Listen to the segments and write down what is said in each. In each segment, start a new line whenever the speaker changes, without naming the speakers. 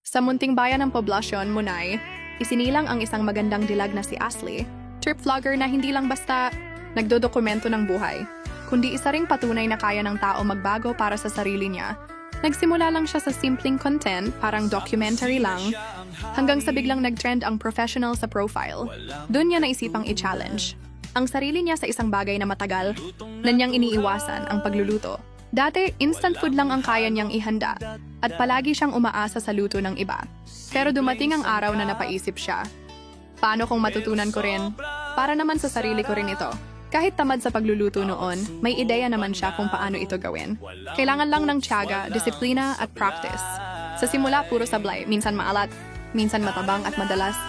Sa munting bayan ng poblasyon, Munay, isinilang ang isang magandang dilag na si Ashley, trip vlogger na hindi lang basta nagdodokumento ng buhay, kundi isa ring patunay na kaya ng tao magbago para sa sarili niya. Nagsimula lang siya sa simpleng content, parang documentary lang, hanggang sa biglang nag-trend ang professional sa profile. Doon niya naisipang i-challenge ang sarili niya sa isang bagay na matagal na niyang iniiwasan, ang pagluluto. Dati, instant food lang ang kaya niyang ihanda at palagi siyang umaasa sa luto ng iba. Pero dumating ang araw na napaisip siya, paano kung matutunan ko rin? Para naman sa sarili ko rin ito. Kahit tamad sa pagluluto noon, may ideya naman siya kung paano ito gawin. Kailangan lang ng tiyaga, disiplina at practice. Sa simula, puro sablay, minsan maalat, minsan matabang at madalas.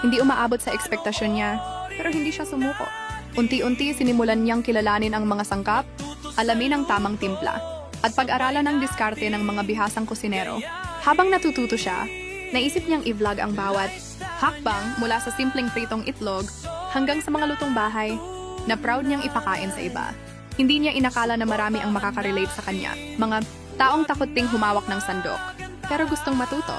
Hindi umaabot sa ekspektasyon niya, pero hindi siya sumuko. Unti-unti sinimulan niyang kilalanin ang mga sangkap, alamin ang tamang timpla, at pag-aralan ang diskarte ng mga bihasang kusinero. Habang natututo siya, naisip niyang i-vlog ang bawat hakbang mula sa simpleng pritong itlog hanggang sa mga lutong bahay na proud niyang ipakain sa iba. Hindi niya inakala na marami ang makakarelate sa kanya, mga taong takot ding humawak ng sandok, pero gustong matuto.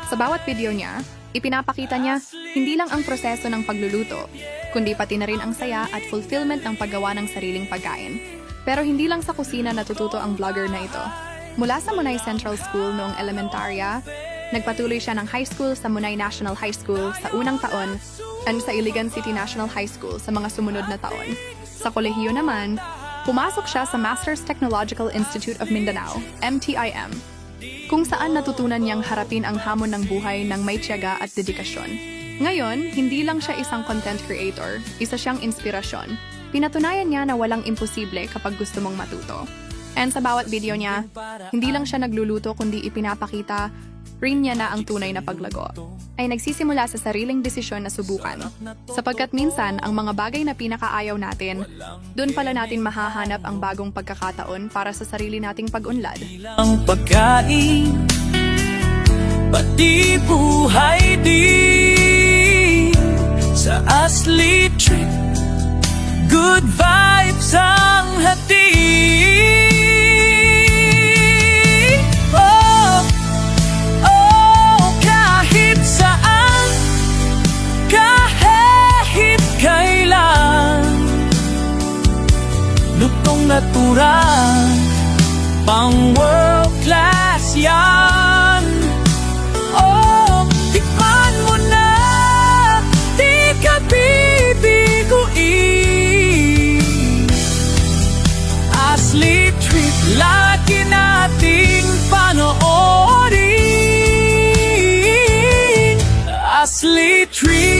Sa bawat video niya, ipinapakita niya hindi lang ang proseso ng pagluluto, kundi pati na rin ang saya at fulfillment ng paggawa ng sariling pagkain. Pero hindi lang sa kusina natututo ang vlogger na ito. Mula sa Munay Central School noong elementarya, nagpatuloy siya ng high school sa Munay National High School sa unang taon at sa Iligan City National High School sa mga sumunod na taon. Sa kolehiyo naman, pumasok siya sa Masters Technological Institute of Mindanao, MTIM, kung saan natutunan niyang harapin ang hamon ng buhay ng may tiyaga at dedikasyon. Ngayon, hindi lang siya isang content creator, isa siyang inspirasyon. Pinatunayan niya na walang imposible kapag gusto mong matuto. And sa bawat video niya, hindi lang siya nagluluto kundi ipinapakita rin niya na ang tunay na paglago. Ay nagsisimula sa sariling desisyon na subukan. Sapagkat minsan, ang mga bagay na pinakaayaw natin, doon pala natin mahahanap ang bagong pagkakataon para sa sarili nating pag-unlad.
Ang pagkain, pati buhay din sa Ashley Trip. Good vibes ang hatid. Oh, kahit saan, kahit kailan, lutong natural, pang world class yan. Oh, tikman mo na, di ka bibiguin. Ashley Trip, lagi nating panoorin. Ashley Trip.